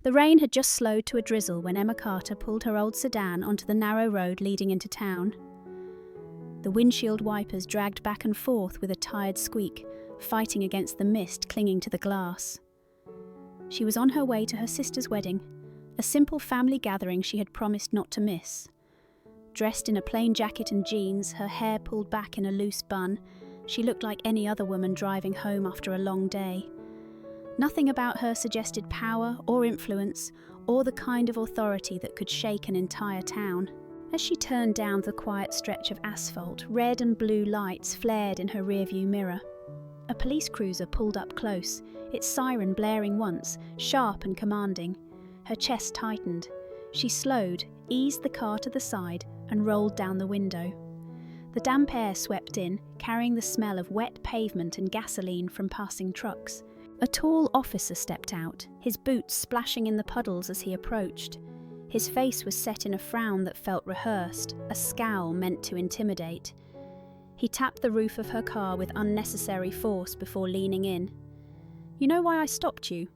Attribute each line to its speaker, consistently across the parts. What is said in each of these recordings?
Speaker 1: The rain had just slowed to a drizzle when Emma Carter pulled her old sedan onto the narrow road leading into town. The windshield wipers dragged back and forth with a tired squeak, fighting against the mist clinging to the glass. She was on her way to her sister's wedding, a simple family gathering she had promised not to miss. Dressed in a plain jacket and jeans, her hair pulled back in a loose bun, she looked like any other woman driving home after a long day. Nothing about her suggested power or influence or the kind of authority that could shake an entire town. As she turned down the quiet stretch of asphalt, red and blue lights flared in her rearview mirror. A police cruiser pulled up close, its siren blaring once, sharp and commanding. Her chest tightened. She slowed, eased the car to the side, and rolled down the window. The damp air swept in, carrying the smell of wet pavement and gasoline from passing trucks. A tall officer stepped out, his boots splashing in the puddles as he approached. His face was set in a frown that felt rehearsed, a scowl meant to intimidate. He tapped the roof of her car with unnecessary force before leaning in. "You know why I stopped you?"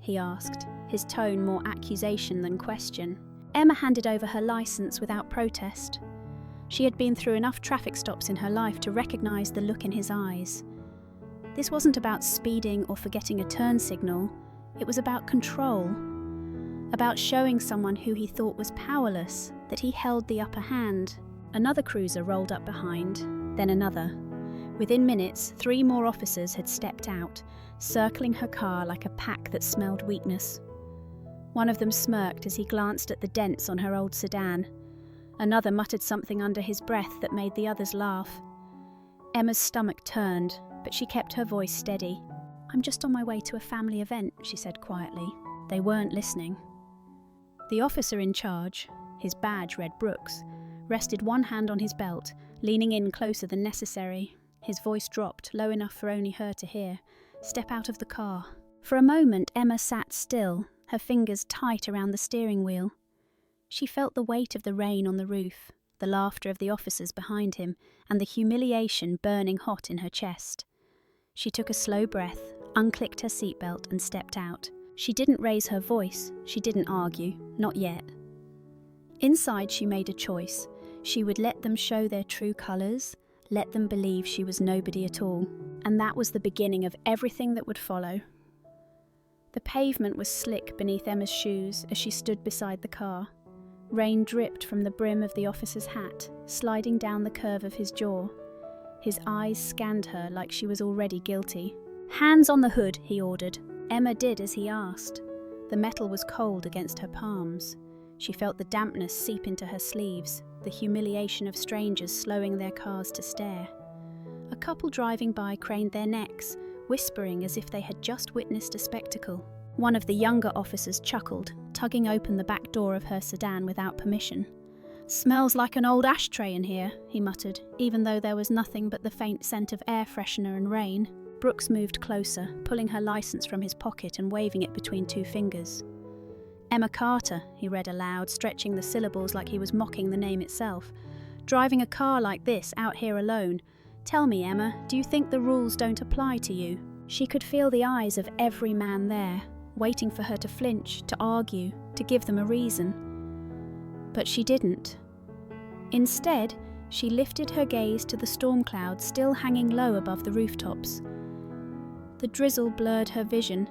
Speaker 1: he asked, his tone more accusation than question. Emma handed over her license without protest. She had been through enough traffic stops in her life to recognize the look in his eyes. This wasn't about speeding or forgetting a turn signal. It was about control. About showing someone who he thought was powerless that he held the upper hand. Another cruiser rolled up behind, then another. Within minutes, 3 more officers had stepped out, circling her car like a pack that smelled weakness. One of them smirked as he glanced at the dents on her old sedan. Another muttered something under his breath that made the others laugh. Emma's stomach turned, but she kept her voice steady. "I'm just on my way to a family event," she said quietly. They weren't listening. The officer in charge, his badge read Brooks, rested one hand on his belt, leaning in closer than necessary. His voice dropped, low enough for only her to hear. "Step out of the car." For a moment, Emma sat still, her fingers tight around the steering wheel. She felt the weight of the rain on the roof, the laughter of the officers behind him, and the humiliation burning hot in her chest. She took a slow breath, unclicked her seatbelt, and stepped out. She didn't raise her voice, she didn't argue, not yet. Inside, she made a choice. She would let them show their true colours, let them believe she was nobody at all. And that was the beginning of everything that would follow. The pavement was slick beneath Emma's shoes as she stood beside the car. Rain dripped from the brim of the officer's hat, sliding down the curve of his jaw. His eyes scanned her like she was already guilty. "Hands on the hood," he ordered. Emma did as he asked. The metal was cold against her palms. She felt the dampness seep into her sleeves, the humiliation of strangers slowing their cars to stare. A couple driving by craned their necks, whispering as if they had just witnessed a spectacle. One of the younger officers chuckled, tugging open the back door of her sedan without permission. "Smells like an old ashtray in here," he muttered, even though there was nothing but the faint scent of air freshener and rain. Brooks moved closer, pulling her license from his pocket and waving it between 2 fingers. "Emma Carter," he read aloud, stretching the syllables like he was mocking the name itself. "Driving a car like this out here alone. Tell me, Emma, do you think the rules don't apply to you?" She could feel the eyes of every man there, waiting for her to flinch, to argue, to give them a reason. But she didn't. Instead, she lifted her gaze to the storm clouds still hanging low above the rooftops. The drizzle blurred her vision,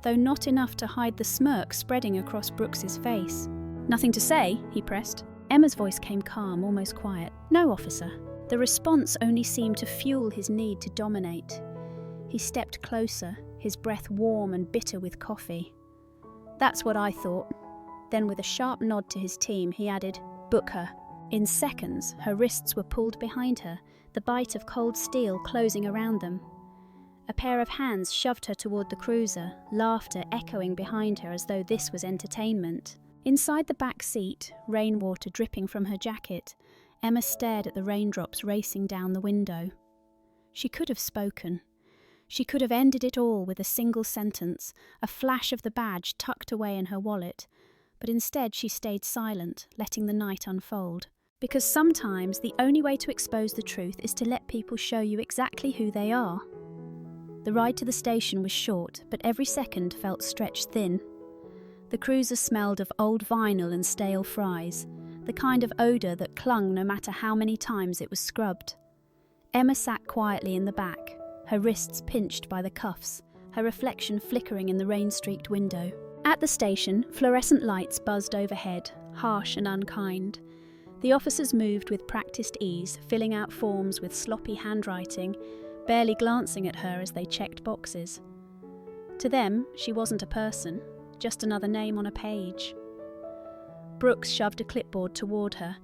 Speaker 1: though not enough to hide the smirk spreading across Brooks's face. "Nothing to say?" he pressed. Emma's voice came calm, almost quiet. "No, officer." The response only seemed to fuel his need to dominate. He stepped closer, his breath warm and bitter with coffee. "That's what I thought." Then with a sharp nod to his team, he added, "Book her." In seconds, her wrists were pulled behind her, the bite of cold steel closing around them. A pair of hands shoved her toward the cruiser, laughter echoing behind her as though this was entertainment. Inside the back seat, rainwater dripping from her jacket, Emma stared at the raindrops racing down the window. She could have spoken. She could have ended it all with a single sentence, a flash of the badge tucked away in her wallet, but instead she stayed silent, letting the night unfold. Because sometimes the only way to expose the truth is to let people show you exactly who they are. The ride to the station was short, but every second felt stretched thin. The cruiser smelled of old vinyl and stale fries, the kind of odour that clung no matter how many times it was scrubbed. Emma sat quietly in the back, her wrists pinched by the cuffs, her reflection flickering in the rain-streaked window. At the station, fluorescent lights buzzed overhead, harsh and unkind. The officers moved with practiced ease, filling out forms with sloppy handwriting, barely glancing at her as they checked boxes. To them, she wasn't a person, just another name on a page. Brooks shoved a clipboard toward her,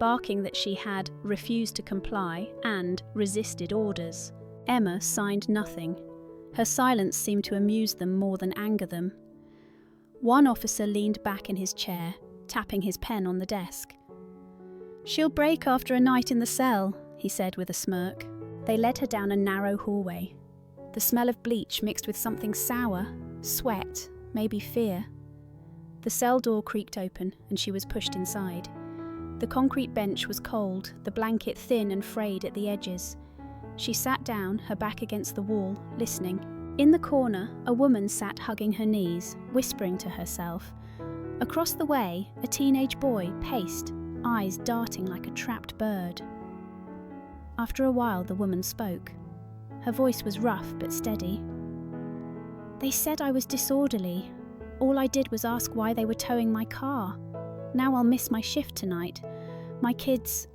Speaker 1: barking that she had refused to comply and resisted orders. Emma signed nothing. Her silence seemed to amuse them more than anger them. One officer leaned back in his chair, tapping his pen on the desk. "She'll break after a night in the cell," he said with a smirk. They led her down a narrow hallway. The smell of bleach mixed with something sour, sweat, maybe fear. The cell door creaked open and she was pushed inside. The concrete bench was cold, the blanket thin and frayed at the edges. She sat down, her back against the wall, listening. In the corner, a woman sat hugging her knees, whispering to herself. Across the way, a teenage boy paced, eyes darting like a trapped bird. After a while, the woman spoke. Her voice was rough but steady. "They said I was disorderly. All I did was ask why they were towing my car. Now I'll miss my shift tonight. My kids..."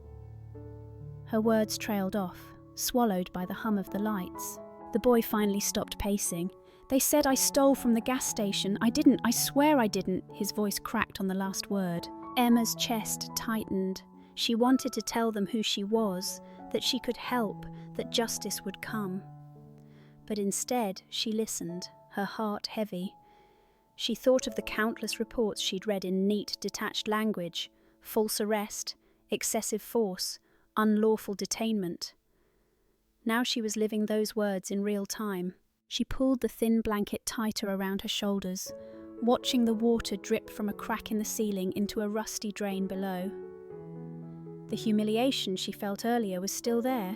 Speaker 1: Her words trailed off, swallowed by the hum of the lights. The boy finally stopped pacing. "They said I stole from the gas station. I didn't. I swear I didn't." His voice cracked on the last word. Emma's chest tightened. She wanted to tell them who she was, that she could help, that justice would come. But instead, she listened, her heart heavy. She thought of the countless reports she'd read in neat, detached language: false arrest, excessive force, unlawful detainment. Now she was living those words in real time. She pulled the thin blanket tighter around her shoulders, watching the water drip from a crack in the ceiling into a rusty drain below. The humiliation she felt earlier was still there,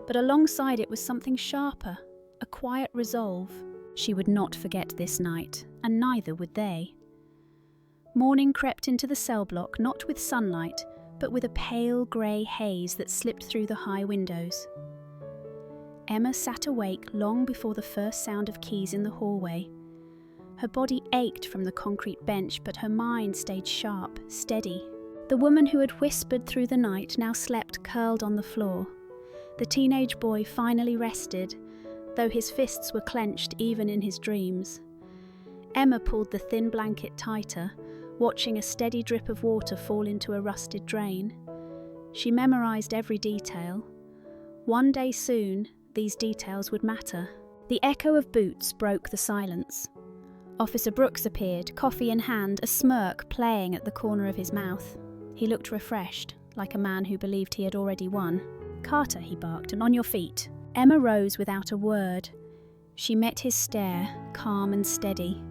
Speaker 1: but alongside it was something sharper, a quiet resolve. She would not forget this night, and neither would they. Morning crept into the cell block, not with sunlight, but with a pale grey haze that slipped through the high windows. Emma sat awake long before the first sound of keys in the hallway. Her body ached from the concrete bench, but her mind stayed sharp, steady. The woman who had whispered through the night now slept curled on the floor. The teenage boy finally rested, though his fists were clenched even in his dreams. Emma pulled the thin blanket tighter, watching a steady drip of water fall into a rusted drain. She memorized every detail. One day soon, these details would matter. The echo of boots broke the silence. Officer Brooks appeared, coffee in hand, a smirk playing at the corner of his mouth. He looked refreshed, like a man who believed he had already won. "Carter," he barked, "and on your feet." Emma rose without a word. She met his stare, calm and steady.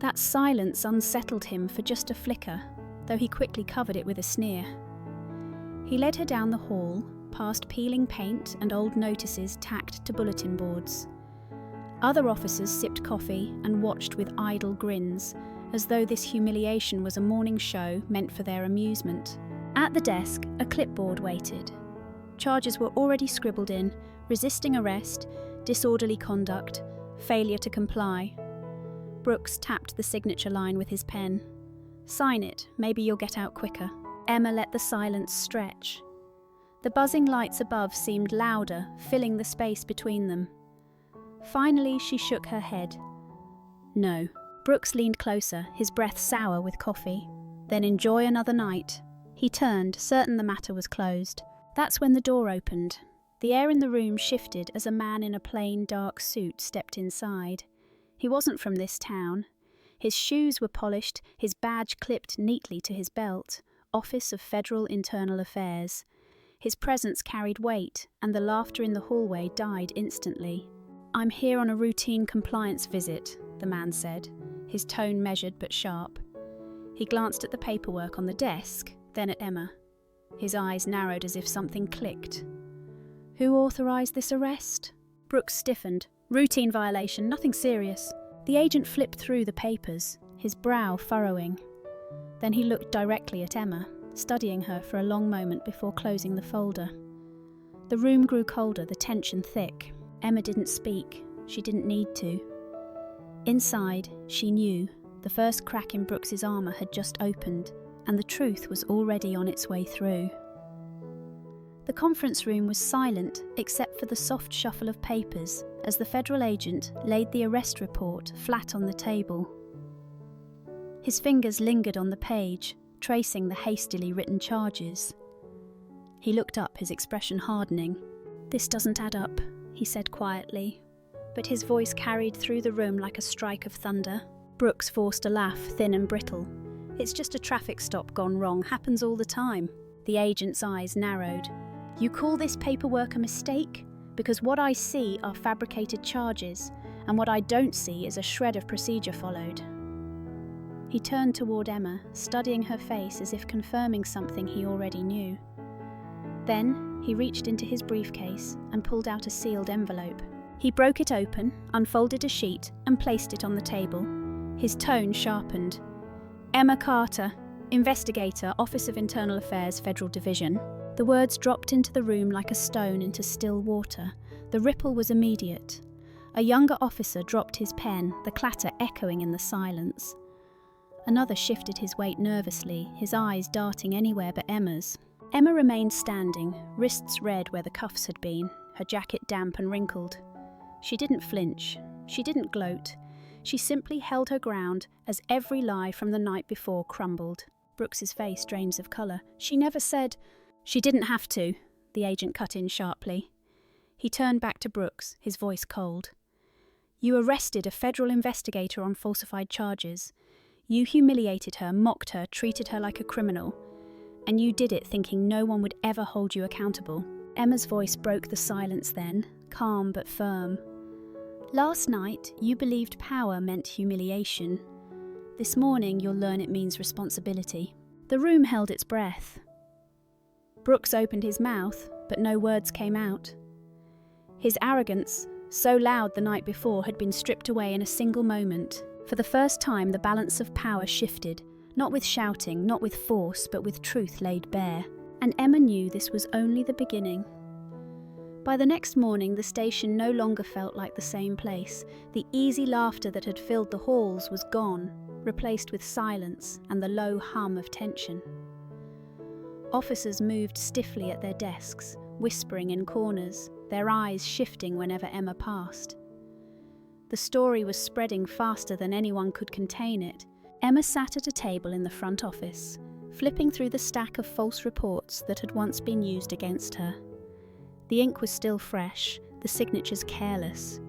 Speaker 1: That silence unsettled him for just a flicker, though he quickly covered it with a sneer. He led her down the hall, past peeling paint and old notices tacked to bulletin boards. Other officers sipped coffee and watched with idle grins, as though this humiliation was a morning show meant for their amusement. At the desk, a clipboard waited. Charges were already scribbled in: resisting arrest, disorderly conduct, failure to comply. Brooks tapped the signature line with his pen. "Sign it, maybe you'll get out quicker." Emma let the silence stretch. The buzzing lights above seemed louder, filling the space between them. Finally, she shook her head. No. Brooks leaned closer, his breath sour with coffee. "Then enjoy another night." He turned, certain the matter was closed. That's when the door opened. The air in the room shifted as a man in a plain, dark suit stepped inside. He wasn't from this town. His shoes were polished, his badge clipped neatly to his belt. Office of Federal Internal Affairs. His presence carried weight, and the laughter in the hallway died instantly. "I'm here on a routine compliance visit," the man said, his tone measured but sharp. He glanced at the paperwork on the desk, then at Emma. His eyes narrowed as if something clicked. "Who authorized this arrest?" Brooks stiffened. "Routine violation, nothing serious." The agent flipped through the papers, his brow furrowing. Then he looked directly at Emma, studying her for a long moment before closing the folder. The room grew colder, the tension thick. Emma didn't speak. She didn't need to. Inside, she knew the first crack in Brooks's armour had just opened, and the truth was already on its way through. The conference room was silent except for the soft shuffle of papers as the federal agent laid the arrest report flat on the table. His fingers lingered on the page, tracing the hastily written charges. He looked up, his expression hardening. "This doesn't add up," he said quietly, but his voice carried through the room like a strike of thunder. Brooks forced a laugh, thin and brittle. "It's just a traffic stop gone wrong, happens all the time." The agent's eyes narrowed. "You call this paperwork a mistake? Because what I see are fabricated charges, and what I don't see is a shred of procedure followed." He turned toward Emma, studying her face as if confirming something he already knew. Then he reached into his briefcase and pulled out a sealed envelope. He broke it open, unfolded a sheet, and placed it on the table. His tone sharpened. "Emma Carter, Investigator, Office of Internal Affairs, Federal Division." The words dropped into the room like a stone into still water. The ripple was immediate. A younger officer dropped his pen, the clatter echoing in the silence. Another shifted his weight nervously, his eyes darting anywhere but Emma's. Emma remained standing, wrists red where the cuffs had been, her jacket damp and wrinkled. She didn't flinch. She didn't gloat. She simply held her ground as every lie from the night before crumbled. Brooks's face drains of colour. "She never said—" "She didn't have to," the agent cut in sharply. He turned back to Brooks, his voice cold. "You arrested a federal investigator on falsified charges. You humiliated her, mocked her, treated her like a criminal. And you did it thinking no one would ever hold you accountable." Emma's voice broke the silence then, calm but firm. "Last night, you believed power meant humiliation. This morning, you'll learn it means responsibility." The room held its breath. Brooks opened his mouth, but no words came out. His arrogance, so loud the night before, had been stripped away in a single moment. For the first time, the balance of power shifted, not with shouting, not with force, but with truth laid bare. And Emma knew this was only the beginning. By the next morning, the station no longer felt like the same place. The easy laughter that had filled the halls was gone, replaced with silence and the low hum of tension. Officers moved stiffly at their desks, whispering in corners, their eyes shifting whenever Emma passed. The story was spreading faster than anyone could contain it. Emma sat at a table in the front office, flipping through the stack of false reports that had once been used against her. The ink was still fresh, the signatures careless.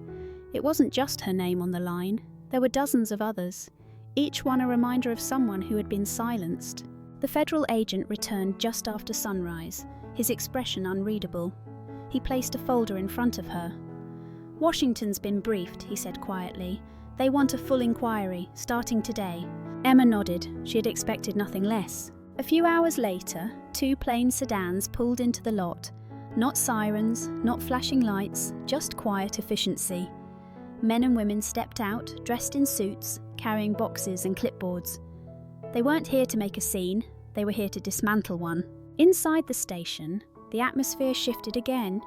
Speaker 1: It wasn't just her name on the line, there were dozens of others, each one a reminder of someone who had been silenced. The federal agent returned just after sunrise, his expression unreadable. He placed a folder in front of her. "Washington's been briefed," he said quietly. "They want a full inquiry, starting today." Emma nodded. She had expected nothing less. A few hours later, 2 plain sedans pulled into the lot. Not sirens, not flashing lights, just quiet efficiency. Men and women stepped out, dressed in suits, carrying boxes and clipboards. They weren't here to make a scene, they were here to dismantle one. Inside the station, the atmosphere shifted again.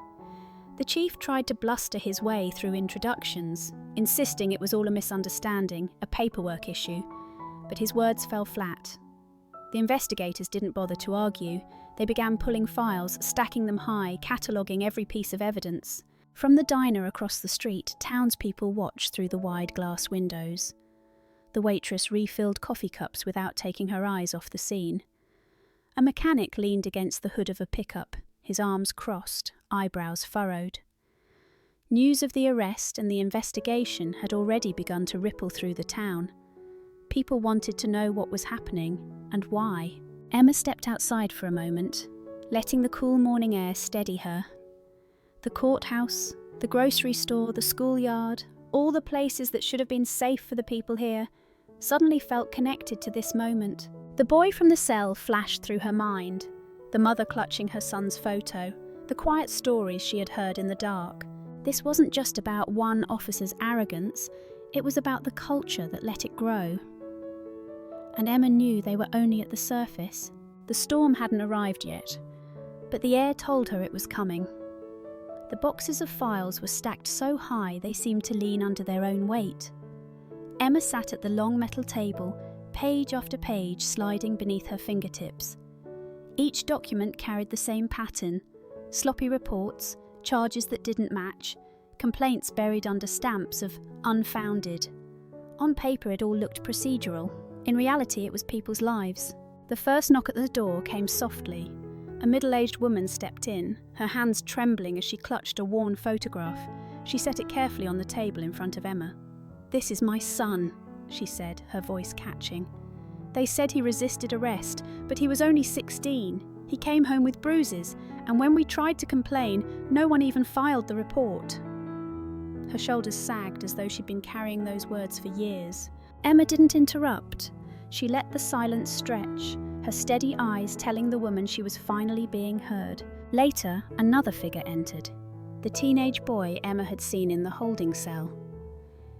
Speaker 1: The chief tried to bluster his way through introductions, insisting it was all a misunderstanding, a paperwork issue, but his words fell flat. The investigators didn't bother to argue. They began pulling files, stacking them high, cataloguing every piece of evidence. From the diner across the street, townspeople watched through the wide glass windows. The waitress refilled coffee cups without taking her eyes off the scene. A mechanic leaned against the hood of a pickup, his arms crossed, eyebrows furrowed. News of the arrest and the investigation had already begun to ripple through the town. People wanted to know what was happening and why. Emma stepped outside for a moment, letting the cool morning air steady her. The courthouse, the grocery store, the schoolyard, all the places that should have been safe for the people here, suddenly felt connected to this moment. The boy from the cell flashed through her mind, the mother clutching her son's photo, the quiet stories she had heard in the dark. This wasn't just about one officer's arrogance, it was about the culture that let it grow. and Emma knew they were only at the surface. The storm hadn't arrived yet, but the air told her it was coming. The boxes of files were stacked so high they seemed to lean under their own weight. Emma sat at the long metal table, page after page sliding beneath her fingertips. Each document carried the same pattern: sloppy reports, charges that didn't match, complaints buried under stamps of unfounded. On paper it all looked procedural. In reality it was people's lives. The first knock at the door came softly. A middle-aged woman stepped in, her hands trembling as she clutched a worn photograph. She set it carefully on the table in front of Emma. "This is my son," she said, her voice catching. "They said he resisted arrest, but he was only 16. He came home with bruises, and when we tried to complain, no one even filed the report." Her shoulders sagged as though she'd been carrying those words for years. Emma didn't interrupt. She let the silence stretch, her steady eyes telling the woman she was finally being heard. Later, another figure entered, the teenage boy Emma had seen in the holding cell.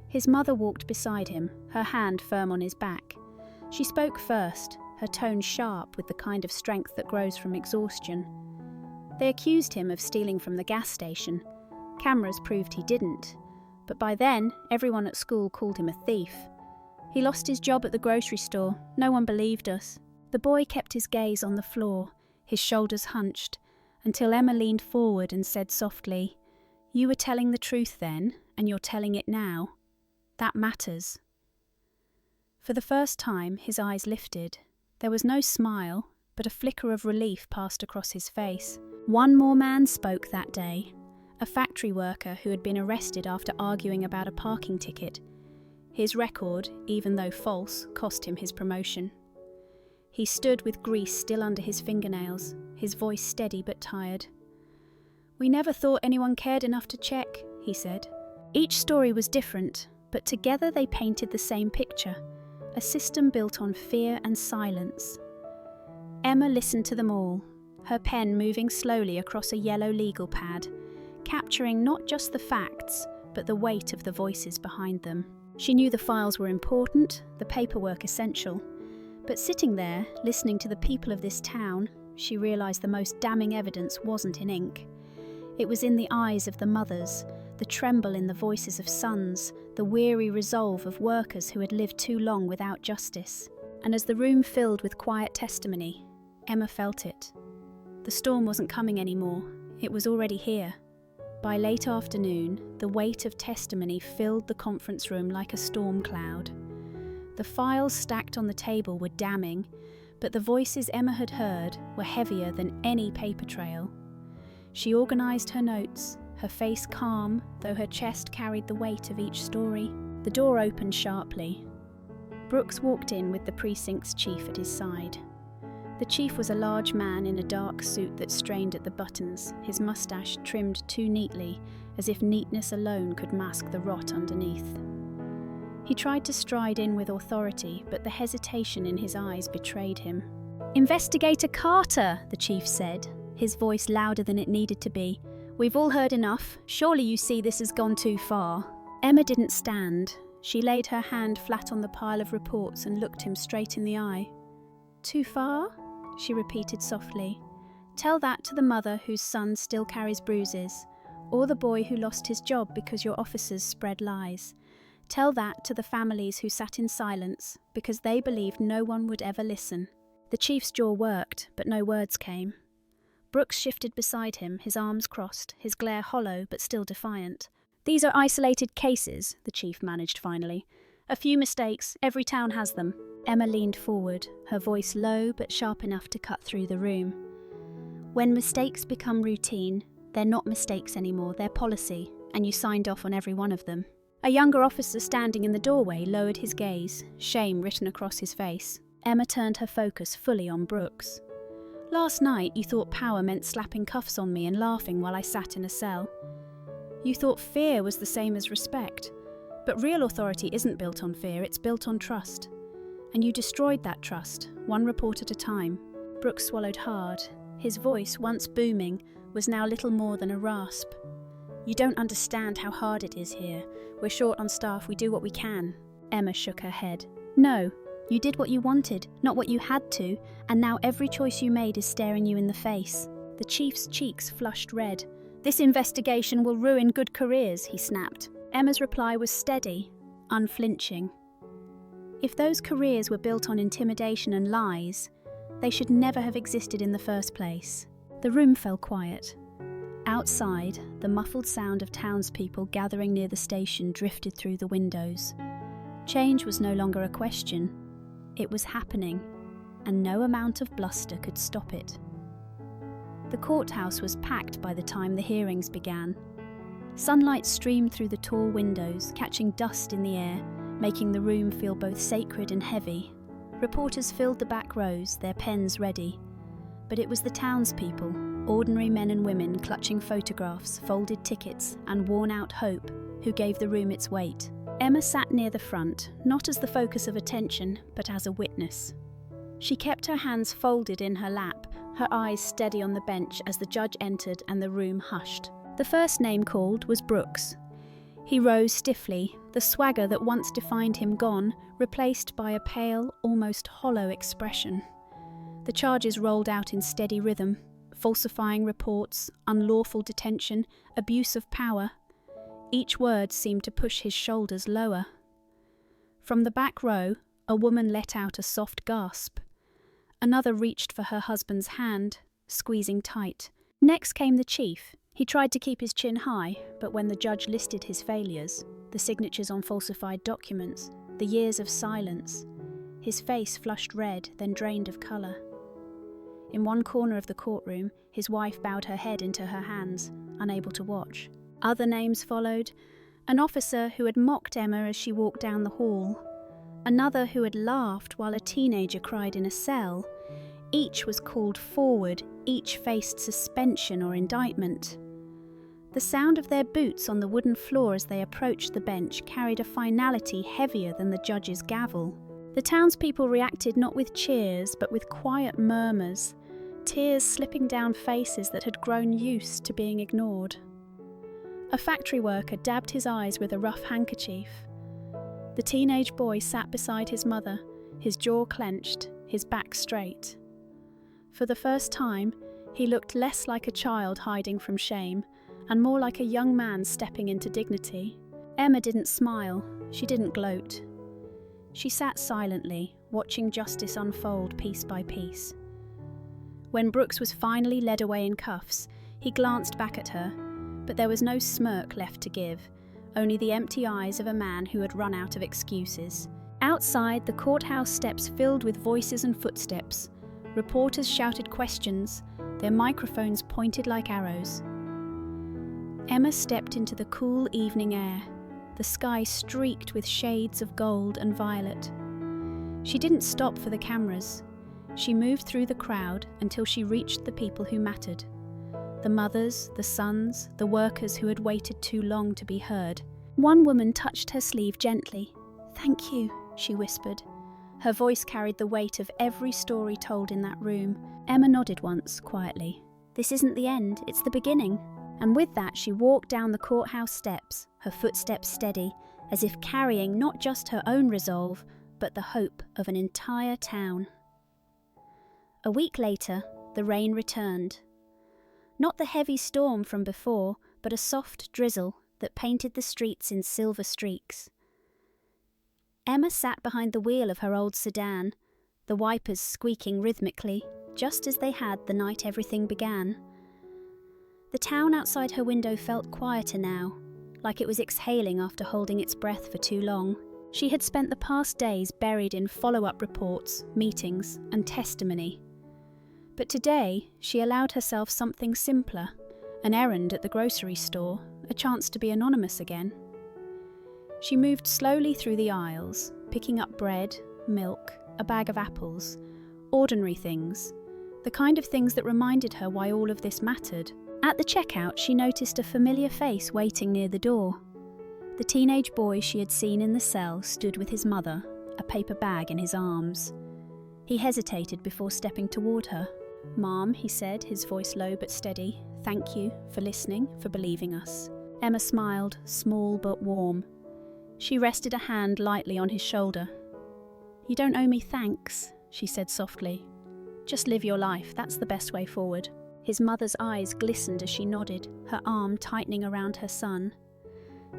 Speaker 1: His mother walked beside him, her hand firm on his back. She spoke first, her tone sharp with the kind of strength that grows from exhaustion. They accused him of stealing from the gas station. Cameras proved he didn't, but by then, everyone at school called him a thief. He lost his job at the grocery store. No one believed us. The boy kept his gaze on the floor, his shoulders hunched, until Emma leaned forward and said softly, "You were telling the truth then, and you're telling it now. That matters." For the first time, his eyes lifted. There was no smile, but a flicker of relief passed across his face. One more man spoke that day, a factory worker who had been arrested after arguing about a parking ticket. His record, even though false, cost him his promotion. He stood with grease still under his fingernails, his voice steady but tired. "We never thought anyone cared enough to check," he said. Each story was different, but together they painted the same picture, a system built on fear and silence. Emma listened to them all, her pen moving slowly across a yellow legal pad, capturing not just the facts, but the weight of the voices behind them. She knew the files were important, the paperwork essential, but sitting there, listening to the people of this town, she realised the most damning evidence wasn't in ink. It was in the eyes of the mothers, the tremble in the voices of sons, the weary resolve of workers who had lived too long without justice. And as the room filled with quiet testimony, Emma felt it. The storm wasn't coming anymore, it was already here. By late afternoon, the weight of testimony filled the conference room like a storm cloud. The files stacked on the table were damning, but the voices Emma had heard were heavier than any paper trail. She organised her notes, her face calm, though her chest carried the weight of each story. The door opened sharply. Brooks walked in with the precinct's chief at his side. The chief was a large man in a dark suit that strained at the buttons, his moustache trimmed too neatly, as if neatness alone could mask the rot underneath. He tried to stride in with authority, but the hesitation in his eyes betrayed him. "Investigator Carter," the chief said, his voice louder than it needed to be. "We've all heard enough. Surely you see this has gone too far." Emma didn't stand. She laid her hand flat on the pile of reports and looked him straight in the eye. "Too far?" she repeated softly. "Tell that to the mother whose son still carries bruises, or the boy who lost his job because your officers spread lies. Tell that to the families who sat in silence because they believed no one would ever listen." The chief's jaw worked, but no words came. Brooks shifted beside him, his arms crossed, his glare hollow but still defiant. "These are isolated cases," the chief managed finally. "A few mistakes, every town has them." Emma leaned forward, her voice low but sharp enough to cut through the room. "When mistakes become routine, they're not mistakes anymore, they're policy, and you signed off on every one of them." A younger officer standing in the doorway lowered his gaze, shame written across his face. Emma turned her focus fully on Brooks. "Last night you thought power meant slapping cuffs on me and laughing while I sat in a cell. You thought fear was the same as respect. But real authority isn't built on fear, it's built on trust. And you destroyed that trust, one report at a time." Brooks swallowed hard. His voice, once booming, was now little more than a rasp. "You don't understand how hard it is here. We're short on staff, we do what we can." Emma shook her head. "No, You did what you wanted, not what you had to, and now every choice you made is staring you in the face." The chief's cheeks flushed red. "This investigation will ruin good careers," he snapped. Emma's reply was steady, unflinching. If those careers were built on intimidation and lies, they should never have existed in the first place. The room fell quiet. Outside, the muffled sound of townspeople gathering near the station drifted through the windows. Change was no longer a question. It was happening, and no amount of bluster could stop it. The courthouse was packed by the time the hearings began. Sunlight streamed through the tall windows, catching dust in the air, making the room feel both sacred and heavy. Reporters filled the back rows, their pens ready. But it was the townspeople, ordinary men and women clutching photographs, folded tickets, and worn-out hope, who gave the room its weight. Emma sat near the front, not as the focus of attention, but as a witness. She kept her hands folded in her lap, her eyes steady on the bench as the judge entered and the room hushed. The first name called was Brooks. He rose stiffly, the swagger that once defined him gone, replaced by a pale, almost hollow expression. The charges rolled out in steady rhythm: falsifying reports, unlawful detention, abuse of power. Each word seemed to push his shoulders lower. From the back row, a woman let out a soft gasp. Another reached for her husband's hand, squeezing tight. Next came the chief. He tried to keep his chin high, but when the judge listed his failures, the signatures on falsified documents, the years of silence, his face flushed red, then drained of colour. In one corner of the courtroom, his wife bowed her head into her hands, unable to watch. Other names followed: an officer who had mocked Emma as she walked down the hall, another who had laughed while a teenager cried in a cell. Each was called forward, each faced suspension or indictment. The sound of their boots on the wooden floor as they approached the bench carried a finality heavier than the judge's gavel. The townspeople reacted not with cheers, but with quiet murmurs, tears slipping down faces that had grown used to being ignored. A factory worker dabbed his eyes with a rough handkerchief. The teenage boy sat beside his mother, his jaw clenched, his back straight. For the first time, he looked less like a child hiding from shame, and more like a young man stepping into dignity. Emma didn't smile, she didn't gloat. She sat silently, watching justice unfold piece by piece. When Brooks was finally led away in cuffs, he glanced back at her, but there was no smirk left to give, only the empty eyes of a man who had run out of excuses. Outside, the courthouse steps filled with voices and footsteps. Reporters shouted questions, their microphones pointed like arrows. Emma stepped into the cool evening air, the sky streaked with shades of gold and violet. She didn't stop for the cameras. She moved through the crowd until she reached the people who mattered. The mothers, the sons, the workers who had waited too long to be heard. One woman touched her sleeve gently. "Thank you," she whispered. Her voice carried the weight of every story told in that room. Emma nodded once, quietly. "This isn't the end, it's the beginning." And with that, she walked down the courthouse steps, her footsteps steady, as if carrying not just her own resolve, but the hope of an entire town. A week later, the rain returned. Not the heavy storm from before, but a soft drizzle that painted the streets in silver streaks. Emma sat behind the wheel of her old sedan, the wipers squeaking rhythmically, just as they had the night everything began. The town outside her window felt quieter now, like it was exhaling after holding its breath for too long. She had spent the past days buried in follow-up reports, meetings, and testimony. But today, she allowed herself something simpler: an errand at the grocery store, a chance to be anonymous again. She moved slowly through the aisles, picking up bread, milk, a bag of apples, ordinary things, the kind of things that reminded her why all of this mattered. At the checkout, she noticed a familiar face waiting near the door. The teenage boy she had seen in the cell stood with his mother, a paper bag in his arms. He hesitated before stepping toward her. "Mom," he said, his voice low but steady, "thank you for listening, for believing us." Emma smiled, small but warm. She rested a hand lightly on his shoulder. "You don't owe me thanks," she said softly. "Just live your life, that's the best way forward." His mother's eyes glistened as she nodded, her arm tightening around her son.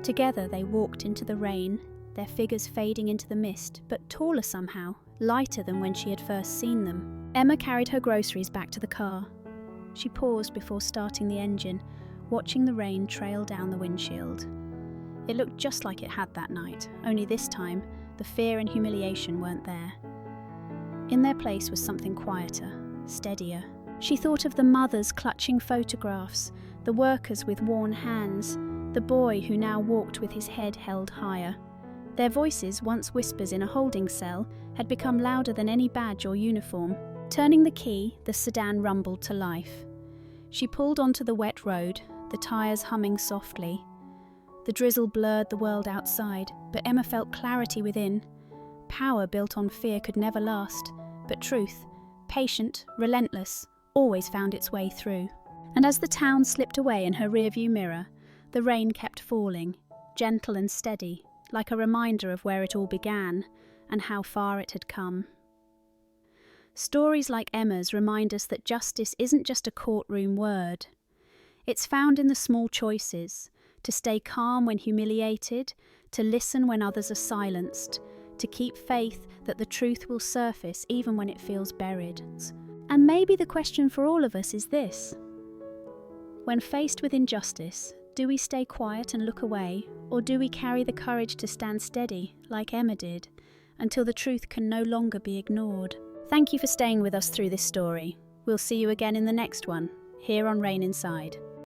Speaker 1: Together they walked into the rain, their figures fading into the mist, but taller somehow, lighter than when she had first seen them. Emma carried her groceries back to the car. She paused before starting the engine, watching the rain trail down the windshield. It looked just like it had that night, only this time, the fear and humiliation weren't there. In their place was something quieter, steadier. She thought of the mothers clutching photographs, the workers with worn hands, the boy who now walked with his head held higher. Their voices, once whispers in a holding cell, had become louder than any badge or uniform. Turning the key, the sedan rumbled to life. She pulled onto the wet road, the tyres humming softly. The drizzle blurred the world outside, but Emma felt clarity within. Power built on fear could never last, but truth, patient, relentless, always found its way through. And as the town slipped away in her rearview mirror, the rain kept falling, gentle and steady, like a reminder of where it all began and how far it had come. Stories like Emma's remind us that justice isn't just a courtroom word. It's found in the small choices, to stay calm when humiliated, to listen when others are silenced, to keep faith that the truth will surface even when it feels buried. And maybe the question for all of us is this: when faced with injustice, do we stay quiet and look away, or do we carry the courage to stand steady, like Emma did, until the truth can no longer be ignored? Thank you for staying with us through this story. We'll see you again in the next one, here on Rain Inside.